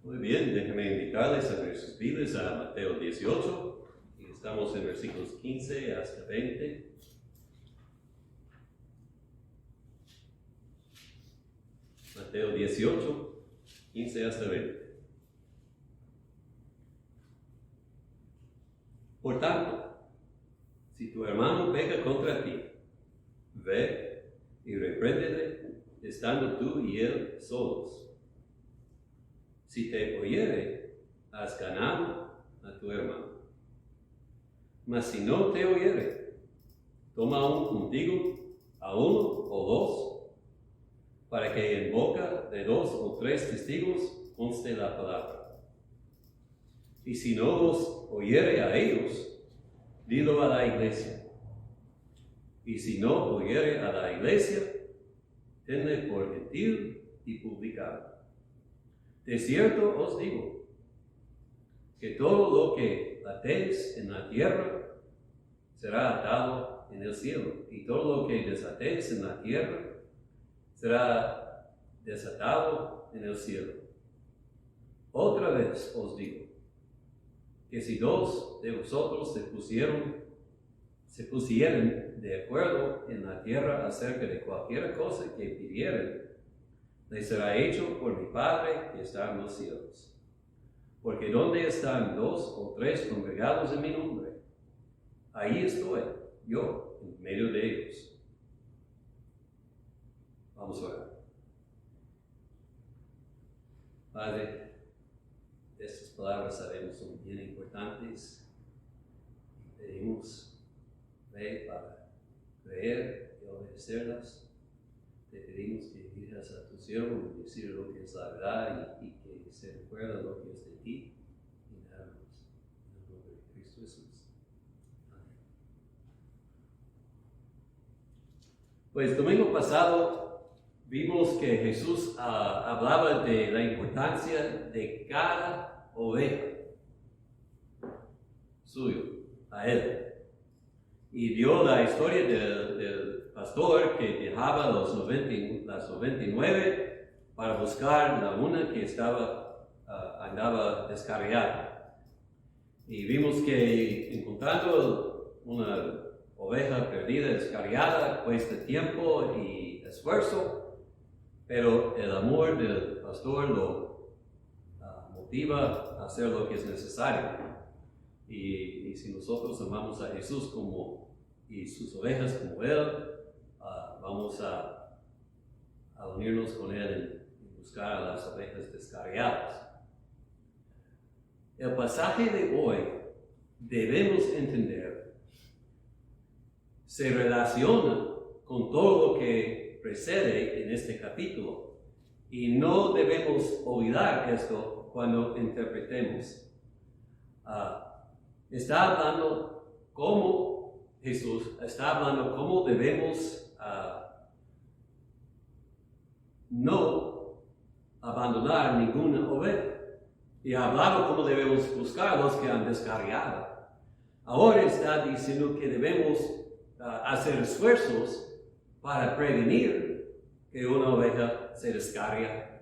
Muy bien, déjenme invitarles a abrir sus Biblias a Mateo 18 y estamos en versículos 15 hasta 20. Mateo 18, 15 hasta 20. Por tanto, si tu hermano peca contra ti, ve y repréndele, estando tú y él solos. Si te oyere, has ganado a tu hermano. Mas si no te oyere, toma aún contigo a uno o dos, para que en boca de 2 o 3 testigos conste la palabra. Y si no los oyere a ellos, dilo a la iglesia. Y si no oyere a la iglesia, tenle por gentil y publicano. De cierto os digo, que todo lo que atéis en la tierra será atado en el cielo, y todo lo que desatéis en la tierra será desatado en el cielo. Otra vez os digo, que si 2 de vosotros se pusieren de acuerdo en la tierra acerca de cualquier cosa que pidieren, les será hecho por mi Padre que está en los cielos. Porque donde están 2 o 3 congregados en mi nombre, ahí estoy yo en medio de ellos. Vamos a orar. Padre, estas palabras sabemos son bien importantes. Pedimos fe para creer y obedecerlas. Te pedimos que dirijas a tu siervo y decir lo que es la verdad y que se recuerda lo que es de ti. Y nada más. En el nombre de Cristo Jesús. Amén. Pues domingo pasado vimos que Jesús hablaba de la importancia de cada oveja suyo, a él. Y dio la historia del pastor que dejaba las 99 para buscar la una que andaba descarriada. Y vimos que encontrando una oveja perdida, descarriada, cuesta tiempo y esfuerzo, pero el amor del pastor lo motiva a hacer lo que es necesario. Y si nosotros amamos a Jesús y sus ovejas como Él, vamos a unirnos con Él en buscar a las ovejas descarriadas. El pasaje de hoy, debemos entender, se relaciona con todo lo que precede en este capítulo. Y no debemos olvidar esto cuando interpretemos. Está hablando cómo Jesús está hablando cómo debemos no abandonar ninguna oveja. Y ha hablado cómo debemos buscar a los que han descarriado. Ahora está diciendo que debemos hacer esfuerzos para prevenir que una oveja se descarria.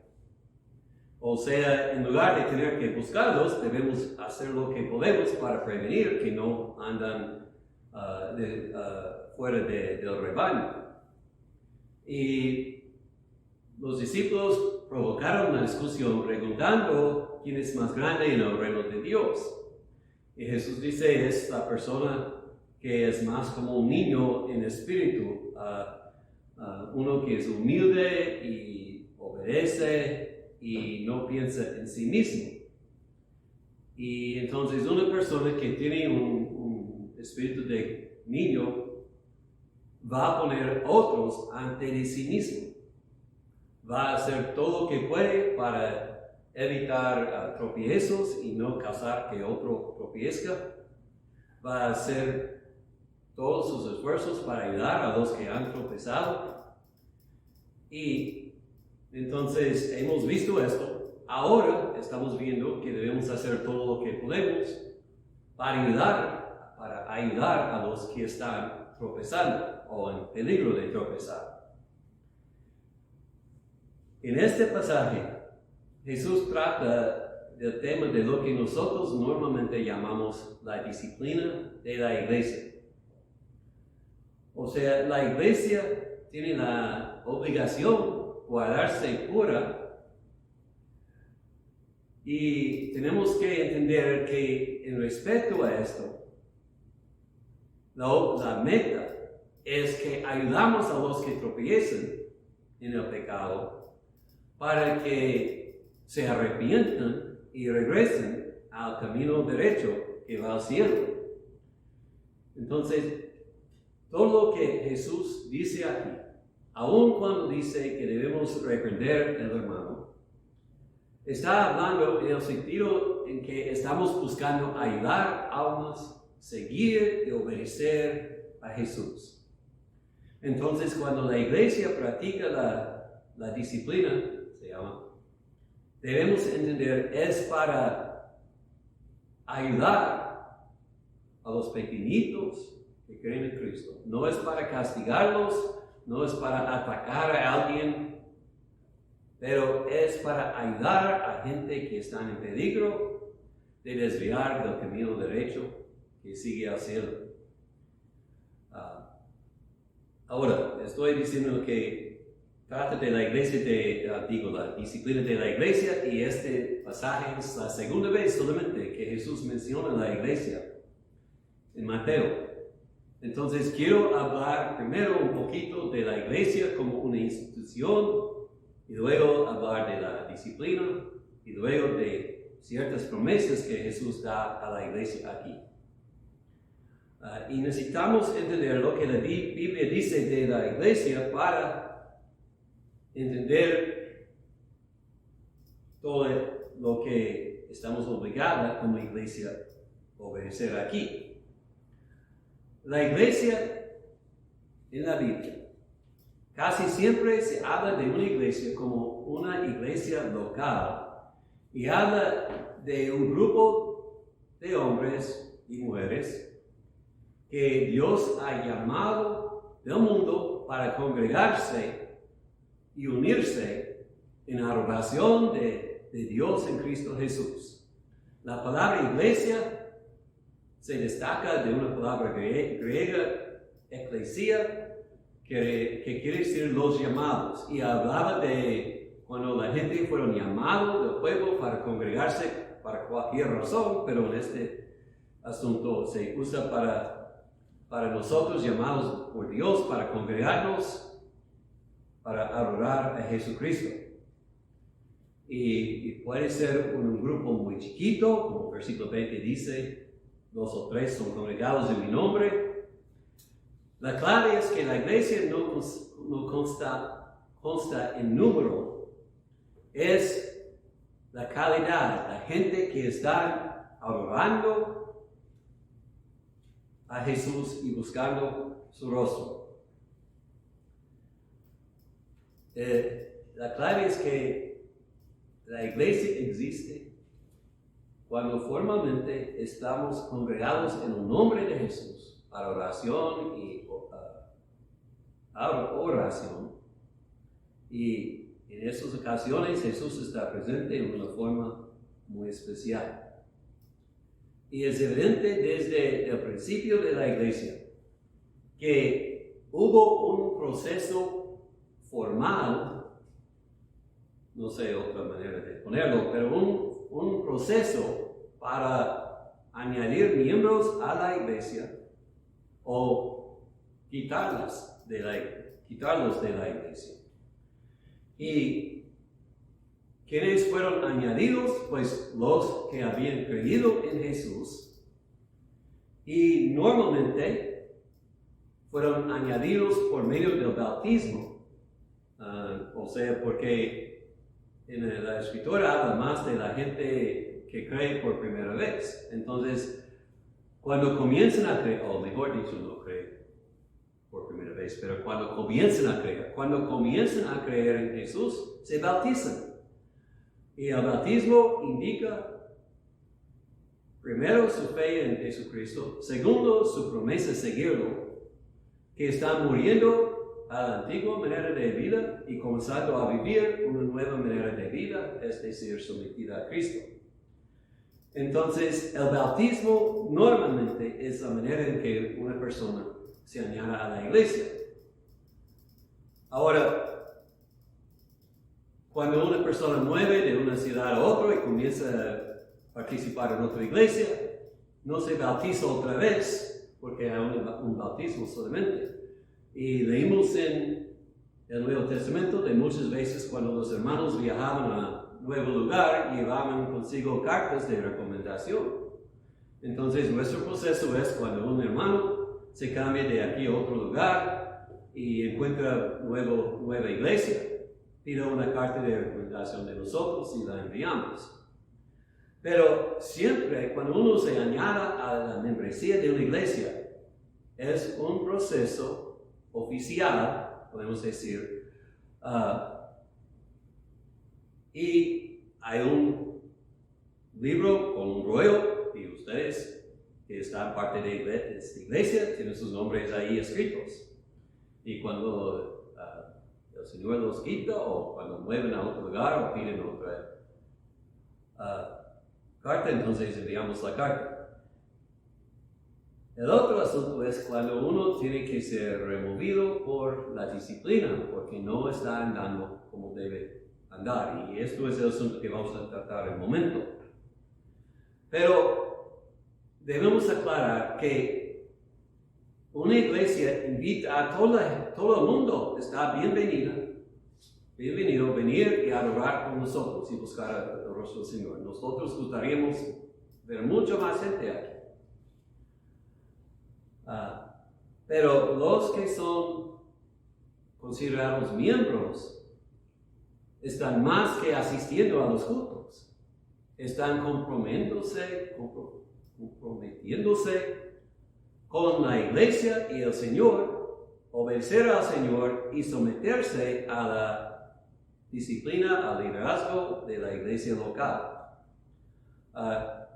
O sea, en lugar de tener que buscarlos, debemos hacer lo que podemos para prevenir que no andan fuera del rebaño. Y los discípulos provocaron una discusión preguntando quién es más grande en el reino de Dios. Y Jesús dice, es la persona que es más como un niño en espíritu, uno que es humilde y obedece y no piensa en sí mismo. Y entonces una persona que tiene un espíritu de niño va a poner otros ante de sí mismo. Va a hacer todo lo que puede para evitar tropiezos y no causar que otro tropiezca. Va a hacer todos sus esfuerzos para ayudar a los que han tropezado. Y entonces hemos visto esto. Ahora estamos viendo que debemos hacer todo lo que podemos para ayudar a los que están tropezando o en peligro de tropezar. En este pasaje, Jesús trata del tema de lo que nosotros normalmente llamamos la disciplina de la iglesia. O sea, la iglesia tiene la obligación de guardarse pura y tenemos que entender que en respecto a esto, la meta es que ayudamos a los que tropiezan en el pecado para que se arrepientan y regresen al camino derecho que va al cielo. Entonces, todo lo que Jesús dice aquí, aun cuando dice que debemos reprender al hermano, está hablando en el sentido en que estamos buscando ayudar a almas, seguir y obedecer a Jesús. Entonces, cuando la iglesia practica la disciplina, se llama, debemos entender, es para ayudar a los pequeñitos que creen en Cristo. No es para castigarlos, no es para atacar a alguien, pero es para ayudar a gente que está en peligro de desviar del camino derecho que sigue al cielo. Ahora, estoy diciendo que trata de la iglesia, la disciplina de la iglesia, y este pasaje es la segunda vez solamente que Jesús menciona la iglesia en Mateo. Entonces, quiero hablar primero un poquito de la iglesia como una institución, y luego hablar de la disciplina, y luego de ciertas promesas que Jesús da a la iglesia aquí. Y necesitamos entender lo que la Biblia dice de la iglesia para entender todo lo que estamos obligados como iglesia a obedecer aquí. La iglesia en la Biblia, casi siempre se habla de una iglesia como una iglesia local y habla de un grupo de hombres y mujeres que Dios ha llamado del mundo para congregarse y unirse en la adoración de Dios en Cristo Jesús. La palabra iglesia se destaca de una palabra griega, eclesia, que quiere decir los llamados, y hablaba de cuando la gente fueron llamados del pueblo para congregarse para cualquier razón, pero en este asunto se usa para nosotros llamados por Dios, para congregarnos, para adorar a Jesucristo. Y puede ser un grupo muy chiquito, como el versículo 20 dice, 2 o 3 son congregados en mi nombre. La clave es que la iglesia no consta en número, es la calidad, la gente que está adorando a Jesús y buscando su rostro. La clave es que la iglesia existe cuando formalmente estamos congregados en el nombre de Jesús para oración y oración. Y en esas ocasiones Jesús está presente en una forma muy especial. Y es evidente desde el principio de la iglesia que hubo un proceso formal, no sé otra manera de ponerlo, pero un proceso para añadir miembros a la iglesia o quitarlos de la iglesia. Y ¿quiénes fueron añadidos? Pues los que habían creído en Jesús, y normalmente fueron añadidos por medio del bautismo. O sea, porque en la escritura habla más de la gente que cree por primera vez. Entonces, cuando comienzan a creer, o mejor dicho, no creen por primera vez, pero cuando comienzan a creer en Jesús, se bautizan. Y el bautismo indica, primero, su fe en Jesucristo, segundo, su promesa de seguirlo, que están muriendo a la antigua manera de vida y comenzando a vivir una nueva manera de vida, es decir, sometida a Cristo. Entonces, el bautismo normalmente es la manera en que una persona se añade a la iglesia. Ahora, cuando una persona mueve de una ciudad a otra y comienza a participar en otra iglesia, no se bautiza otra vez, porque hay un bautismo solamente. Y leímos en el Nuevo Testamento de muchas veces cuando los hermanos viajaban a nuevo lugar, llevaban consigo cartas de recomendación. Entonces, nuestro proceso es cuando un hermano se cambia de aquí a otro lugar y encuentra nueva iglesia, pide una carta de recomendación de nosotros y la enviamos. Pero siempre cuando uno se añade a la membresía de una iglesia, es un proceso oficial, podemos decir, y hay un libro con un rollo, y ustedes que están parte de esta iglesia tienen sus nombres ahí escritos. Y cuando el Señor los quita, o cuando mueven a otro lugar, o piden otra carta, entonces enviamos la carta. El otro asunto es cuando uno tiene que ser removido por la disciplina, porque no está andando como debe andar, y esto es el asunto que vamos a tratar en un momento. Pero debemos aclarar que una iglesia invita a todo el mundo, está bienvenido a venir y adorar con nosotros y buscar el rostro del Señor. Nosotros gustaríamos ver mucho más gente aquí. Pero los que son considerados miembros están más que asistiendo a los cultos, están comprometiéndose con la iglesia y el Señor, obedecer al Señor y someterse a la disciplina, al liderazgo de la iglesia local.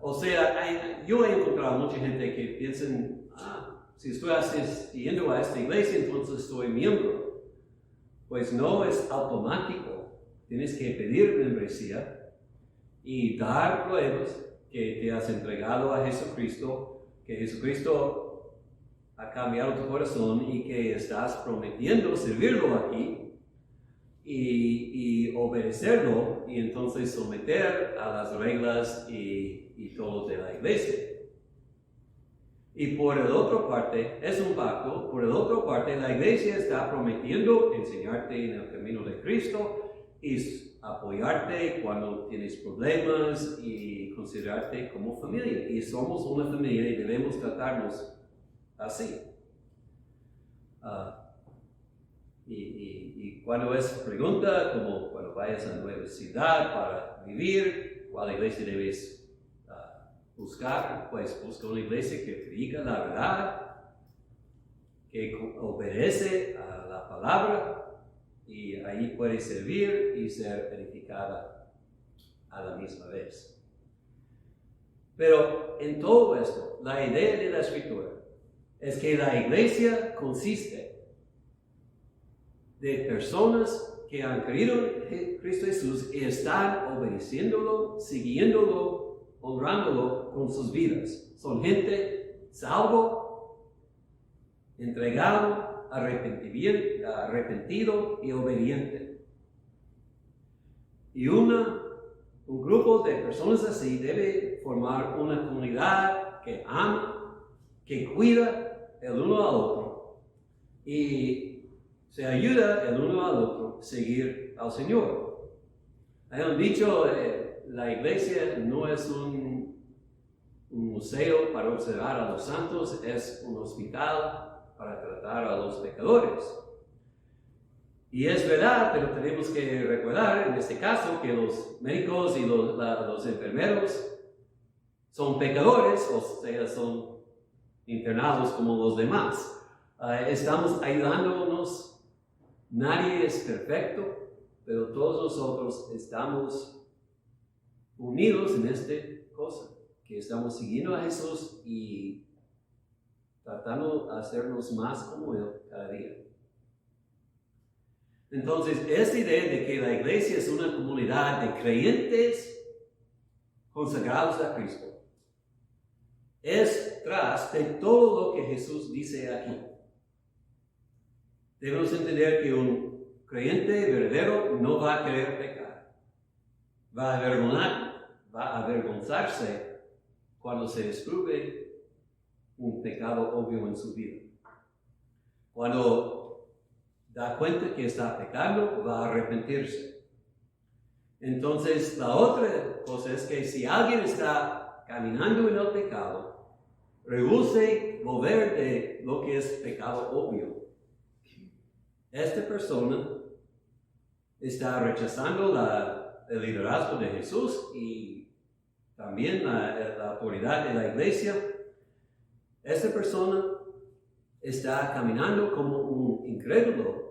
O sea, yo he encontrado mucha gente que piensan, si estoy asistiendo a esta iglesia, entonces soy miembro. Pues no es automático. Tienes que pedir membresía y dar pruebas que te has entregado a Jesucristo, que Jesucristo ha cambiado tu corazón y que estás prometiendo servirlo aquí y obedecerlo y entonces someter a las reglas y todo de la iglesia. Y por el otro parte, es un pacto, por el otro parte, la iglesia está prometiendo enseñarte en el camino de Cristo y apoyarte cuando tienes problemas y considerarte como familia. Y somos una familia y debemos tratarnos así. Y cuando es pregunta, como cuando vayas a una nueva ciudad para vivir, ¿cuál iglesia debes buscar? Pues busca una iglesia que predica la verdad, que obedece a la palabra, y ahí puede servir y ser edificada a la misma vez. Pero en todo esto, la idea de la Escritura es que la iglesia consiste de personas que han creído en Cristo Jesús y están obedeciéndolo, siguiéndolo, honrándolo con sus vidas. Son gente salvo, entregado, arrepentido y obediente. Y un grupo de personas así debe formar una comunidad que ama, que cuida el uno al otro y se ayuda el uno al otro a seguir al Señor. Hay un dicho, la iglesia no es un museo para observar a los santos, es un hospital para tratar a los pecadores. Y es verdad, pero tenemos que recordar en este caso que los médicos y los enfermeros son pecadores, o sea, son internados como los demás. Estamos ayudándonos, nadie es perfecto, pero todos nosotros estamos unidos en esta cosa, que estamos siguiendo a Jesús y tratando de hacernos más como Él cada día. Entonces, esta idea de que la iglesia es una comunidad de creyentes consagrados a Cristo, es tras de todo lo que Jesús dice aquí. Debemos entender que un creyente verdadero no va a querer pecar. Va a avergonzarse cuando se descubre un pecado obvio en su vida. Cuando da cuenta que está pecando, va a arrepentirse. Entonces, la otra cosa es que si alguien está caminando en el pecado, rehúse volver de lo que es pecado obvio. Esta persona está rechazando el liderazgo de Jesús y también la autoridad de la iglesia. Esta persona está caminando como un incrédulo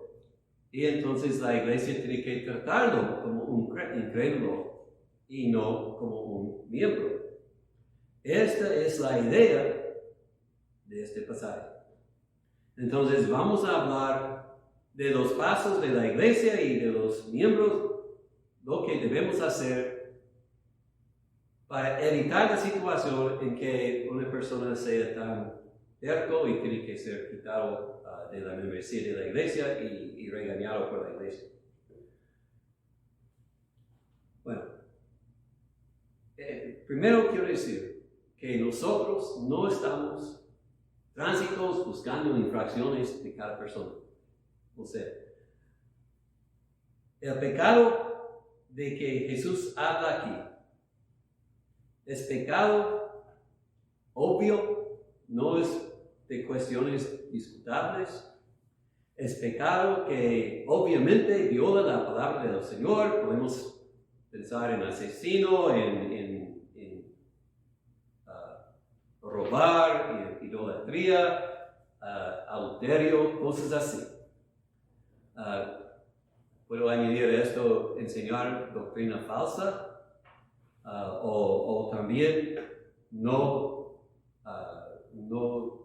y entonces la iglesia tiene que tratarlo como un incrédulo y no como un miembro. Esta es la idea de este pasaje. Entonces vamos a hablar de los pasos de la iglesia y de los miembros, lo que debemos hacer para evitar la situación en que una persona sea tan terco y tiene que ser quitado de la membresía de la iglesia y regañado por la iglesia. Bueno, primero quiero decir que nosotros no estamos tránsitos buscando infracciones de cada persona. O sea, el pecado de que Jesús habla aquí es pecado obvio, no es de cuestiones disputables, es pecado que obviamente viola la palabra del Señor. Podemos pensar en asesino, en robar, idolatría, adulterio, cosas así. Puedo añadir a esto, enseñar doctrina falsa, o también no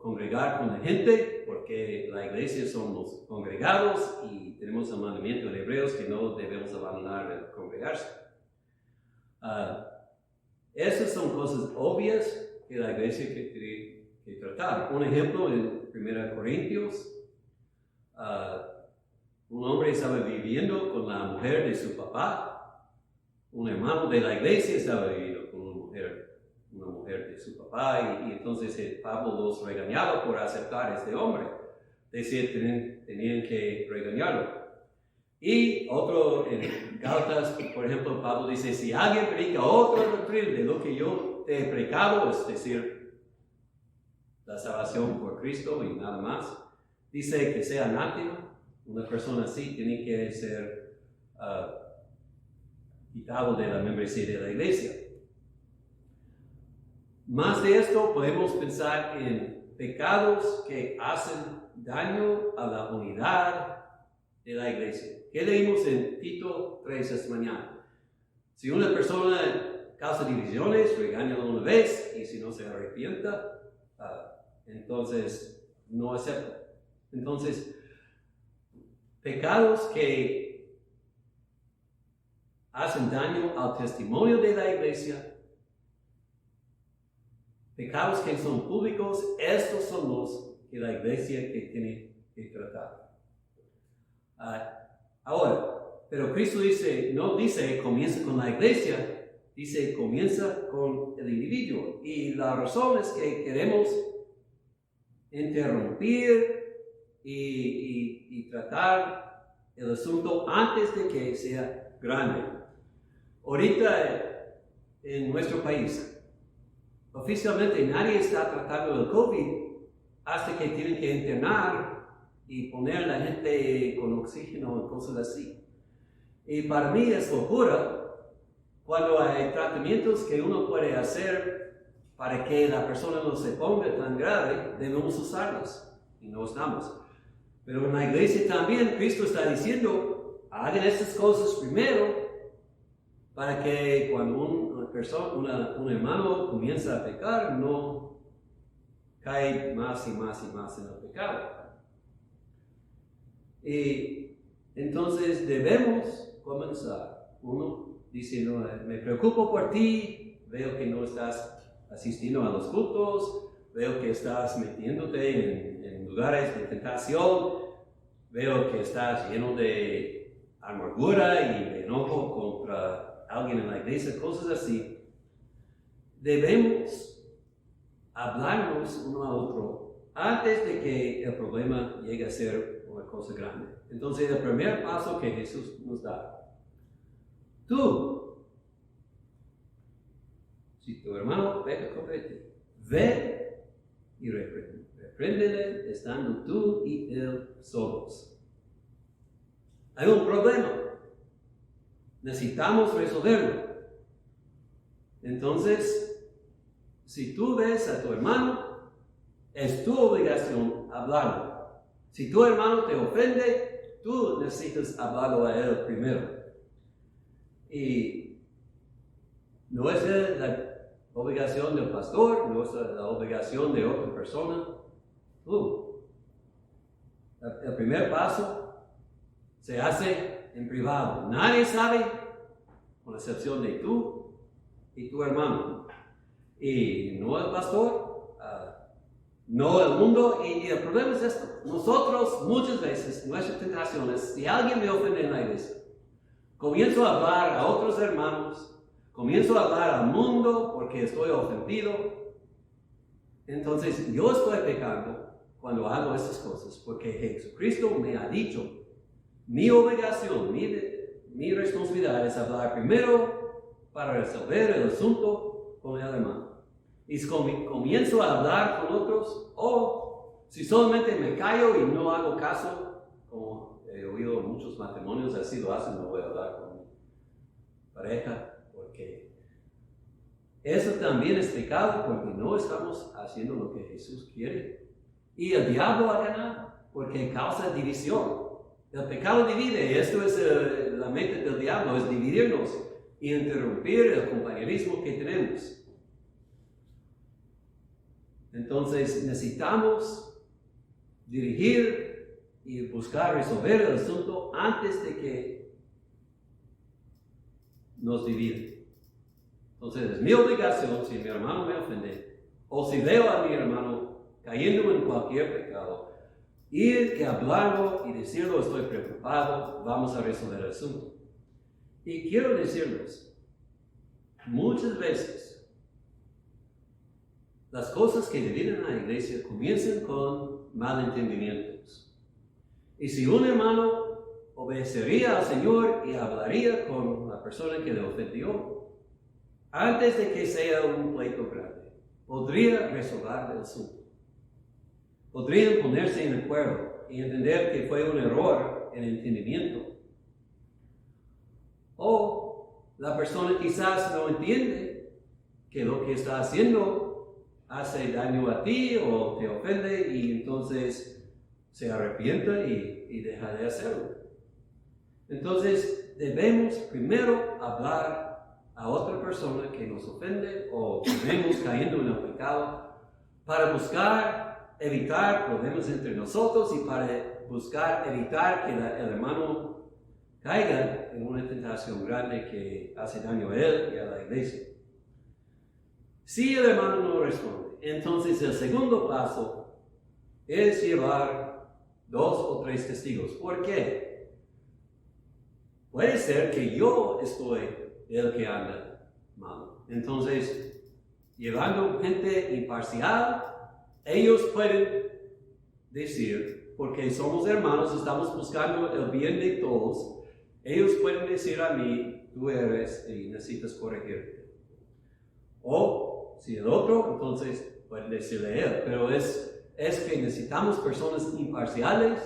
congregar con la gente, porque la iglesia somos congregados y tenemos el mandamiento en Hebreos que no debemos abandonar el congregarse. Esas son cosas obvias que la iglesia tiene que tratar. Un ejemplo en 1 Corintios, un hombre estaba viviendo con la mujer de su papá. Un hermano de la iglesia estaba viviendo con una mujer de su papá. Y entonces Pablo los regañaba por aceptar a este hombre. Decía que tenían que regañarlo. Y otro, en Gálatas, por ejemplo, Pablo dice, si alguien predica otra doctrina de lo que yo te he predicado, es decir, la salvación por Cristo y nada más, dice que sea anátema. Una persona así tiene que ser quitado de la membresía de la iglesia. Más de esto, podemos pensar en pecados que hacen daño a la unidad de la iglesia. ¿Qué leímos en Tito 3 esta mañana? Si una persona causa divisiones, regáñalo una vez, y si no se arrepienta, entonces no acepta. Entonces, pecados que hacen daño al testimonio de la iglesia, pecados que son públicos, estos son los que la iglesia que tiene que tratar. Ahora, pero Cristo dice, no dice comienza con la iglesia, dice comienza con el individuo. Y la razón es que queremos interrumpir y tratar el asunto antes de que sea grande. Ahorita en nuestro país, oficialmente nadie está tratando el COVID hasta que tienen que internar y poner a la gente con oxígeno y cosas así. Y para mí es locura cuando hay tratamientos que uno puede hacer para que la persona no se ponga tan grave, debemos usarlos y no estamos. Pero en la iglesia también Cristo está diciendo, hagan estas cosas primero para que cuando un hermano comienza a pecar, no cae más y más y más en el pecado. Y entonces debemos comenzar, uno diciendo, me preocupo por ti, veo que no estás asistiendo a los cultos, veo que estás metiéndote en lugares de tentación, veo que estás lleno de amargura y de enojo contra alguien en la iglesia, cosas así. Debemos hablarnos uno a otro antes de que el problema llegue a ser una cosa grande. Entonces, el primer paso que Jesús nos da: tú, si tu hermano peca contra ti, ve y repréndele estando tú y él solos. Hay un problema, necesitamos resolverlo. Entonces, si tú ves a tu hermano, es tu obligación hablarlo. Si tu hermano te ofende, tú necesitas hablarlo a él primero. Y no es la obligación del pastor, no es la obligación de otra persona. Tú. El primer paso se hace en privado. Nadie sabe, con excepción de tú y tu hermano. Y no el pastor, no el mundo. Y el problema es esto: nosotros muchas veces, nuestras tentaciones, si alguien me ofende en la iglesia, comienzo a hablar a otros hermanos, comienzo a hablar al mundo porque estoy ofendido. Entonces yo estoy pecando cuando hago estas cosas, porque Jesucristo me ha dicho, mi obligación, mi responsabilidad es hablar primero para resolver el asunto con el hermano. Y si comienzo a hablar con otros, o si solamente me callo y no hago caso, como he oído muchos matrimonios así lo hacen, no voy a hablar con mi pareja, porque eso también es pecado, porque no estamos haciendo lo que Jesús quiere. Y el diablo ha ganado, porque causa división. El pecado divide, esto es la mente del diablo, es dividirnos y interrumpir el compañerismo que tenemos. Entonces necesitamos dirigir y buscar resolver el asunto antes de que nos divide. Entonces es mi obligación, si mi hermano me ofende, o si veo a mi hermano cayendo en cualquier pecado, ir y hablarlo y decirlo: estoy preocupado, vamos a resolver el asunto. Y quiero decirles, muchas veces las cosas que dividen a la iglesia comienzan con malentendimientos. Y si un hermano obedecería al Señor y hablaría con la persona que le ofendió, antes de que sea un pleito grande, podría resolver el asunto. Podrían ponerse en acuerdo y entender que fue un error en entendimiento. O la persona quizás no entiende que lo que está haciendo hace daño a ti o te ofende, y entonces se arrepiente y deja de hacerlo. Entonces debemos primero hablar a otra persona que nos ofende o que vemos cayendo en el pecado, para buscar evitar problemas entre nosotros y para buscar evitar que el hermano caiga en una tentación grande que hace daño a él y a la iglesia. Si el hermano no responde, entonces el segundo paso es llevar 2 o 3 testigos. ¿Por qué? Puede ser que yo estoy el que anda mal. Entonces, llevando gente imparcial, ellos pueden decir, porque somos hermanos, estamos buscando el bien de todos, ellos pueden decir a mí: tú eres y necesitas corregirte. O si el otro, entonces pueden decirle a él. Pero es que necesitamos personas imparciales.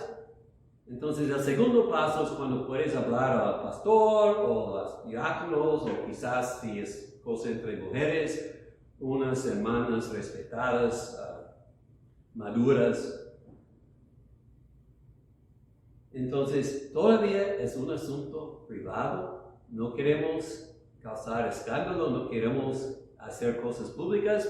Entonces el segundo paso es cuando puedes hablar al pastor o a los diáconos, o quizás, si es cosa entre mujeres, unas hermanas respetadas, maduras. Entonces todavía es un asunto privado. No queremos causar escándalo, no queremos hacer cosas públicas,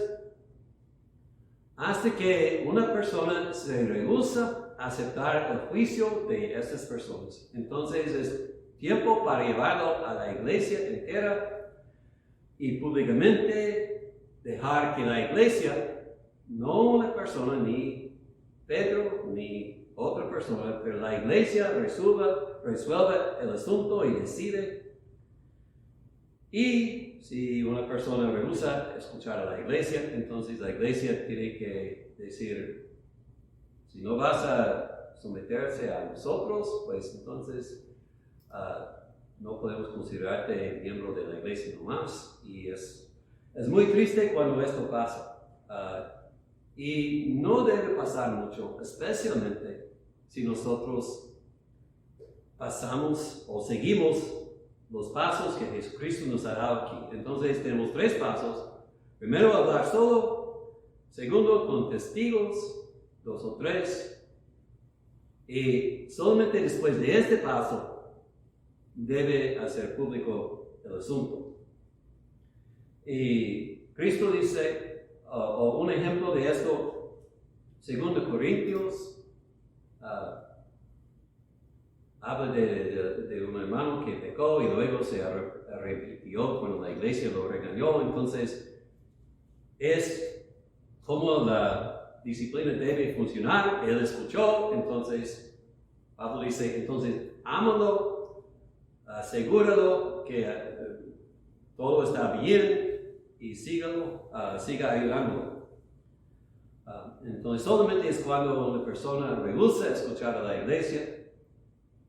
hasta que una persona se rehúsa a aceptar el juicio de estas personas. Entonces es tiempo para llevarlo a la iglesia entera y públicamente dejar que la iglesia, no la persona, ni Pedro, ni otra persona, pero la iglesia resuelve el asunto y decide. Y si una persona rehúsa escuchar a la iglesia, entonces la iglesia tiene que decir, si no vas a someterse a nosotros, pues entonces no podemos considerarte miembro de la iglesia nomás. Y es muy triste cuando esto pasa. Y no debe pasar mucho, especialmente si nosotros pasamos o seguimos los pasos que Jesucristo nos ha dado aquí. Entonces tenemos 3 pasos. Primero, hablar solo. Segundo, con testigos, 2 o 3. Y solamente después de este paso debe hacer público el asunto. Y Cristo dice, o un ejemplo de esto, 2 Corintios, habla de un hermano que pecó y luego se arrepintió cuando la iglesia lo regañó. Entonces, es como la disciplina debe funcionar. Él escuchó, entonces Pablo dice, entonces ámalo, asegúralo que todo está bien y siga ayudándolo. Entonces solamente es cuando una persona rehúsa escuchar a la iglesia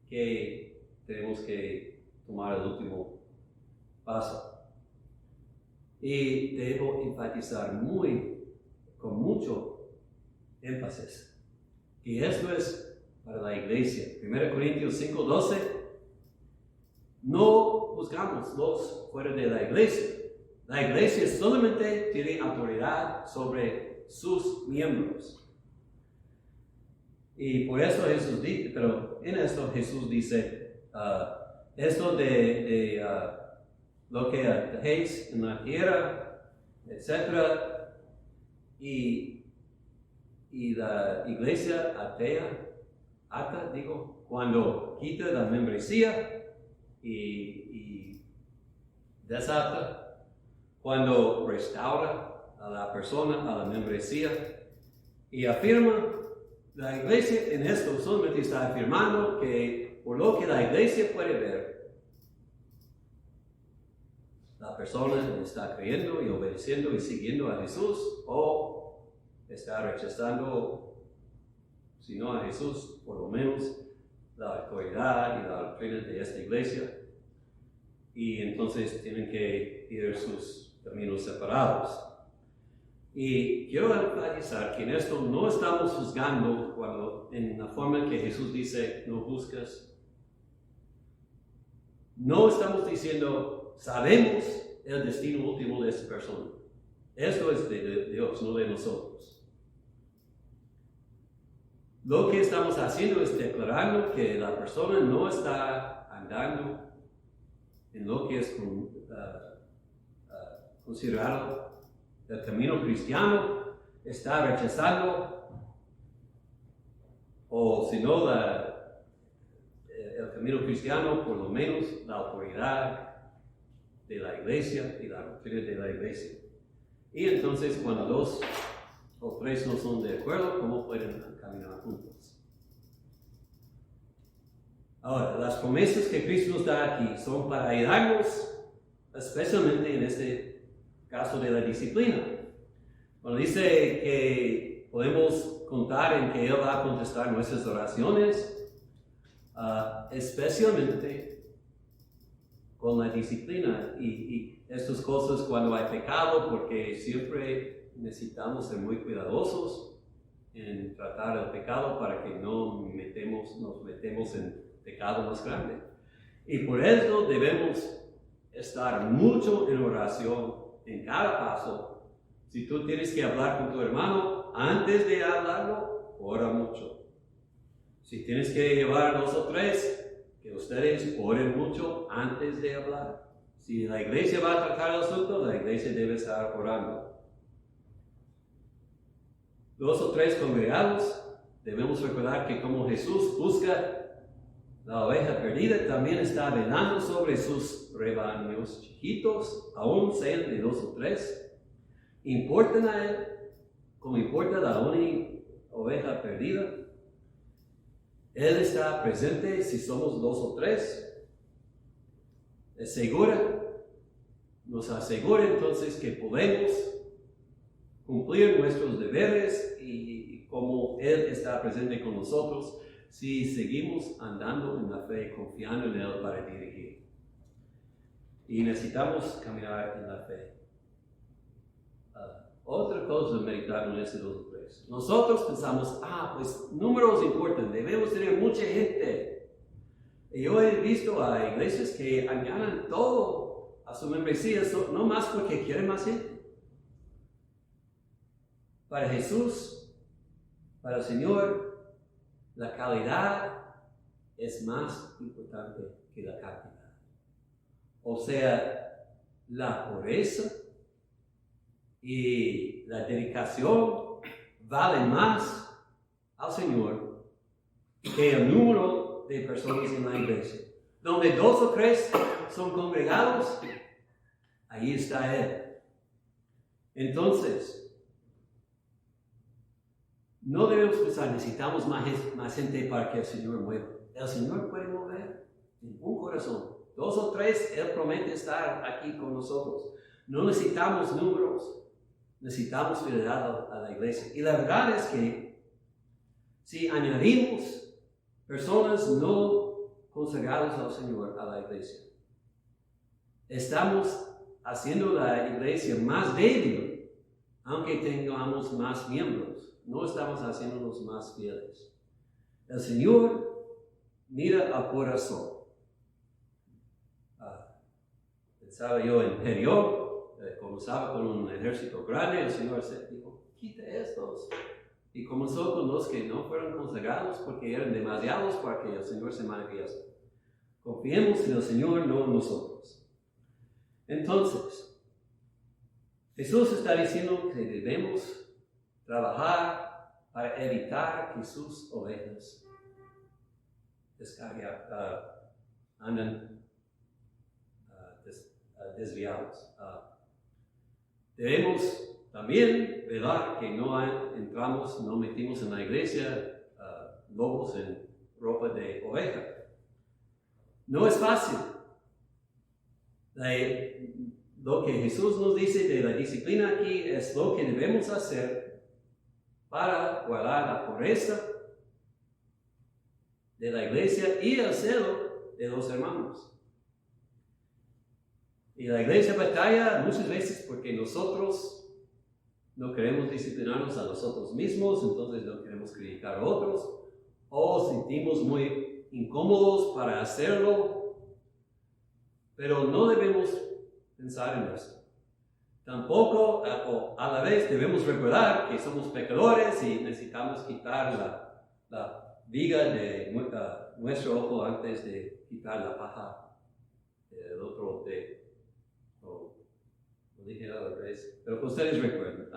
que tenemos que tomar el último paso. Y debo enfatizar con mucho énfasis que esto es para la iglesia. 1 Corintios 5:12, no juzgamos los fuera de la iglesia. La iglesia solamente tiene autoridad sobre sus miembros. Y por eso Jesús dice, pero en esto Jesús dice, esto de lo que dejéis en la tierra, etc. Y la iglesia cuando quita la membresía y desata, cuando restaura a la persona, a la membresía, y afirma. La iglesia en esto solamente está afirmando que por lo que la iglesia puede ver, la persona está creyendo y obedeciendo y siguiendo a Jesús o está rechazando, si no a Jesús, por lo menos la autoridad y la doctrina de esta iglesia. Y entonces tienen que ir sus caminos separados. Y quiero enfatizar que en esto no estamos juzgando en la forma en que Jesús dice, no juzgas. No estamos diciendo, sabemos el destino último de esta persona. Esto es de Dios, no de nosotros. Lo que estamos haciendo es declarando que la persona no está andando en lo que es considerado el camino cristiano, está rechazando, o si no, el camino cristiano, por lo menos la autoridad de la iglesia y la doctrina de la iglesia. Y entonces, cuando 2 o 3 no son de acuerdo, ¿cómo pueden caminar juntos? Ahora, las promesas que Cristo nos da aquí son para ayudarnos, especialmente en este caso de la disciplina. Cuando dice que podemos contar en que Él va a contestar nuestras oraciones, especialmente con la disciplina y estas cosas cuando hay pecado, porque siempre necesitamos ser muy cuidadosos en tratar el pecado para que no nos metemos en pecado más grande. Y por eso debemos estar mucho en oración en cada paso. Si tú tienes que hablar con tu hermano, antes de hablarlo, ora mucho. Si tienes que llevar 2 o 3, que ustedes oren mucho antes de hablar. Si la iglesia va a tratar el asunto, la iglesia debe estar orando. 2 o 3 congregados, debemos recordar que como Jesús busca La oveja perdida también está velando sobre sus rebaños chiquitos, aún sean de 2 o 3. ¿Importan a él como importa la única oveja perdida? Él está presente si somos 2 o 3. Nos asegura entonces que podemos cumplir nuestros deberes y como Él está presente con nosotros si seguimos andando en la fe, confiando en Él para dirigir. Y necesitamos caminar en la fe. Otra cosa meditar en ese 2 o 3. Nosotros pensamos, pues números importan, debemos tener mucha gente. Y yo he visto a iglesias que añaden todo a su membresía, no más porque quieren más gente. Para Jesús, para el Señor, la calidad es más importante que la cantidad. O sea, la pureza y la dedicación valen más al Señor que el número de personas en la iglesia. Donde 2 o 3 son congregados, ahí está Él. Entonces, no debemos pensar, necesitamos más gente para que el Señor mueva. El Señor puede mover en un corazón. 2 o 3, Él promete estar aquí con nosotros. No necesitamos números, necesitamos fidelidad a la iglesia. Y la verdad es que si añadimos personas no consagradas al Señor a la iglesia, estamos haciendo la iglesia más débil, aunque tengamos más miembros. No estamos haciéndonos más fieles. El Señor mira al corazón. Pensaba yo en Jericó, como estaba con un ejército grande, el Señor se dijo, quita estos. Y comenzó con los que no fueron consagrados porque eran demasiados para que el Señor se manifieste. Confiemos en el Señor, no en nosotros. Entonces, Jesús está diciendo que debemos trabajar para evitar que sus ovejas anden desviados. Debemos también velar que no metimos en la iglesia lobos en ropa de oveja. No es fácil. Lo que Jesús nos dice de la disciplina aquí es lo que debemos hacer para guardar la pureza de la iglesia y el celo de los hermanos. Y la iglesia batalla muchas veces porque nosotros no queremos disciplinarnos a nosotros mismos, entonces no queremos criticar a otros, o sentimos muy incómodos para hacerlo, pero no debemos pensar en eso. Tampoco, a la vez, debemos recordar que somos pecadores y necesitamos quitar la viga de nuestro ojo antes de quitar la paja del otro lo dije a la vez, pero ustedes recuerdan.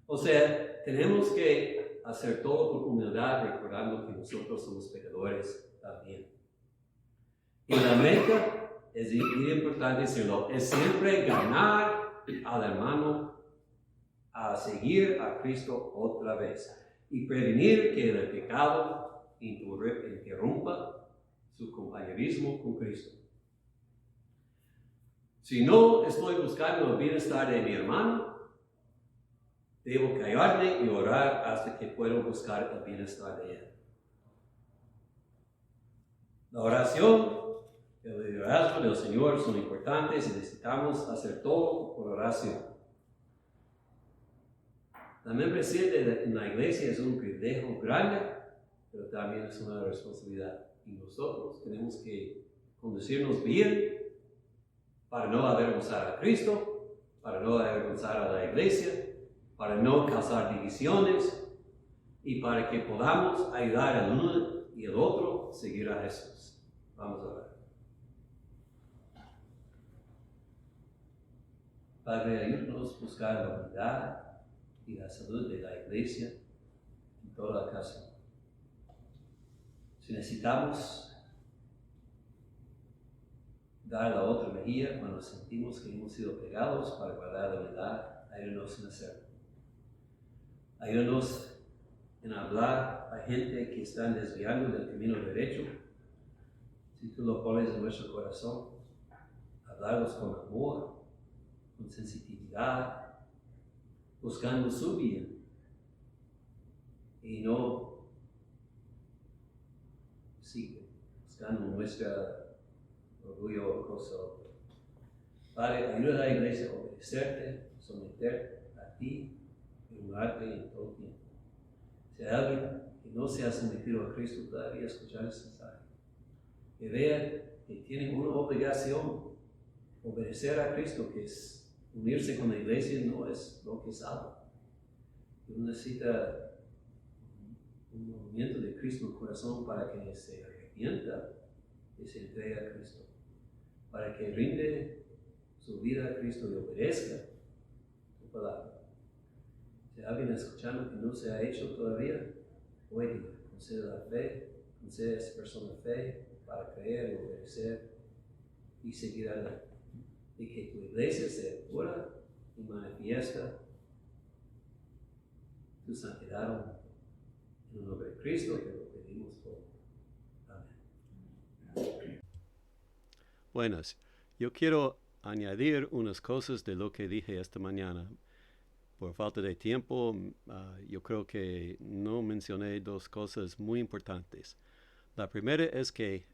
O sea, tenemos que hacer todo con humildad, recordando que nosotros somos pecadores también. Y la meta es importante decirlo, es siempre ganar al hermano a seguir a Cristo otra vez y prevenir que el pecado interrumpa su compañerismo con Cristo. Si no estoy buscando el bienestar de mi hermano, debo callarme y orar hasta que pueda buscar el bienestar de él. La oración, el liderazgo del Señor son importantes y necesitamos hacer todo por oración. La membresía en la iglesia es un privilegio grande, pero también es una responsabilidad. Y nosotros tenemos que conducirnos bien para no avergonzar a Cristo, para no avergonzar a la iglesia, para no causar divisiones y para que podamos ayudar al uno y al otro a seguir a Jesús. Vamos a ver. Padre, ayúdanos a buscar la unidad y la salud de la iglesia en toda ocasión. Si necesitamos dar la otra mejilla cuando sentimos que hemos sido pegados para guardar la unidad. Ayúdanos en hacerlo. Ayúdanos en hablar a gente que está desviando del camino derecho. Si tú lo pones en nuestro corazón, hablarlos con amor, con sensitividad, buscando su bien y no buscando nuestro orgullo o cosa otra. Padre, ayuda a la iglesia a obedecerte, someterte a ti y honrarte en todo tiempo. Si hay alguien que no se ha sometido a Cristo todavía, escuchar ese mensaje. Que vea que tiene una obligación, obedecer a Cristo, que es unirse con la iglesia, no es lo que salva. Uno necesita un movimiento de Cristo en el corazón para que se arrepienta y se entregue a Cristo, para que rinde su vida a Cristo y obedezca tu palabra. Si alguien escuchando que no se ha hecho todavía, hoy concede la fe, concede a esa persona fe para creer y obedecer y seguir adelante. Y que tu iglesia sea pura y manifiesta tu santidad en el nombre de Cristo, que lo pedimos por. Amén. Buenas. Yo quiero añadir unas cosas de lo que dije esta mañana. Por falta de tiempo, yo creo que no mencioné dos cosas muy importantes. La primera es que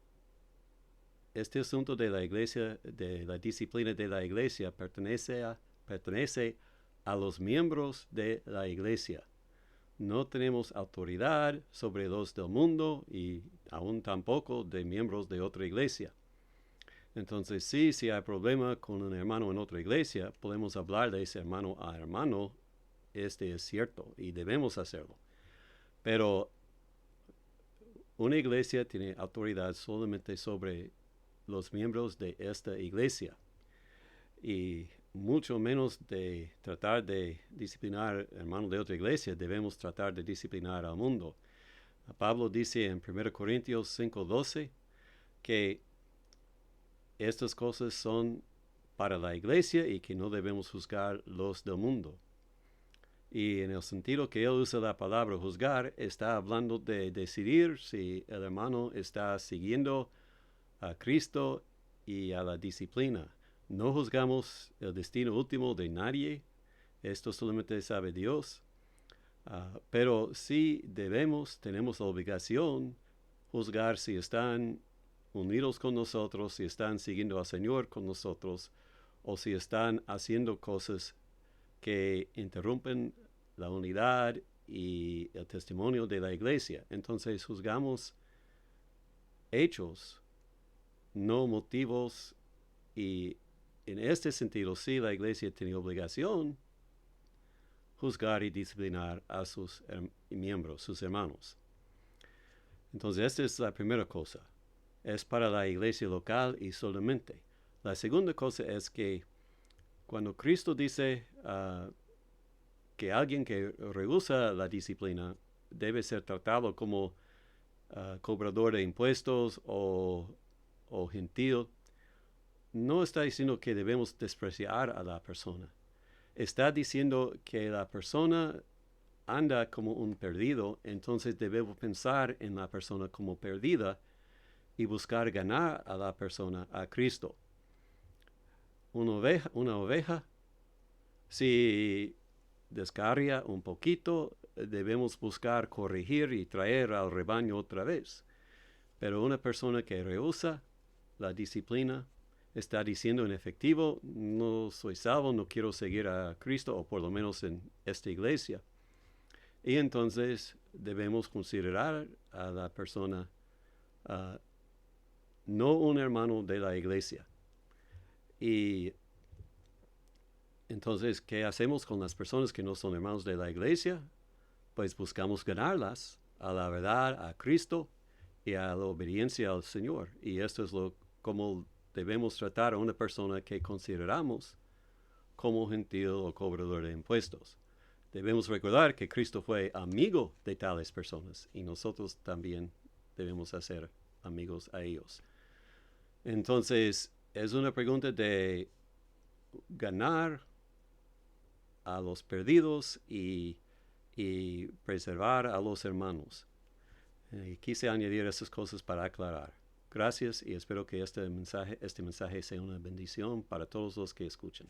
este asunto de la iglesia, de la disciplina de la iglesia, pertenece a los miembros de la iglesia. No tenemos autoridad sobre los del mundo y aún tampoco de miembros de otra iglesia. Entonces, si hay problema con un hermano en otra iglesia, podemos hablar de ese hermano a hermano. Este es cierto y debemos hacerlo. Pero una iglesia tiene autoridad solamente sobre los miembros de esta iglesia. Y mucho menos de tratar de disciplinar hermanos de otra iglesia, debemos tratar de disciplinar al mundo. Pablo dice en 1 Corintios 5:12 que estas cosas son para la iglesia y que no debemos juzgar los del mundo. Y en el sentido que él usa la palabra juzgar, está hablando de decidir si el hermano está siguiendo a Cristo y a la disciplina. No juzgamos el destino último de nadie, esto solamente sabe Dios, pero sí tenemos la obligación juzgar si están unidos con nosotros, si están siguiendo al Señor con nosotros, o si están haciendo cosas que interrumpen la unidad y el testimonio de la iglesia. Entonces juzgamos hechos, no motivos, y en este sentido sí la iglesia tiene obligación juzgar y disciplinar a sus miembros, sus hermanos. Entonces esta es la primera cosa. Es para la iglesia local y solamente. La segunda cosa es que cuando Cristo dice que alguien que rehúsa la disciplina debe ser tratado como cobrador de impuestos o gentil, no está diciendo que debemos despreciar a la persona. Está diciendo que la persona anda como un perdido, entonces debemos pensar en la persona como perdida y buscar ganar a la persona a Cristo. Una oveja, si descarria un poquito, debemos buscar corregir y traer al rebaño otra vez. Pero una persona que rehúsa la disciplina está diciendo en efectivo, no soy salvo, no quiero seguir a Cristo, o por lo menos en esta iglesia. Y entonces debemos considerar a la persona no un hermano de la iglesia. Y entonces, ¿qué hacemos con las personas que no son hermanos de la iglesia? Pues buscamos ganarlas a la verdad, a Cristo y a la obediencia al Señor. Y esto es como debemos tratar a una persona que consideramos como gentil o cobrador de impuestos. Debemos recordar que Cristo fue amigo de tales personas y nosotros también debemos hacer amigos a ellos. Entonces, Es una pregunta de ganar a los perdidos y preservar a los hermanos. Quise añadir esas cosas para aclarar. Gracias y espero que este mensaje sea una bendición para todos los que escuchan.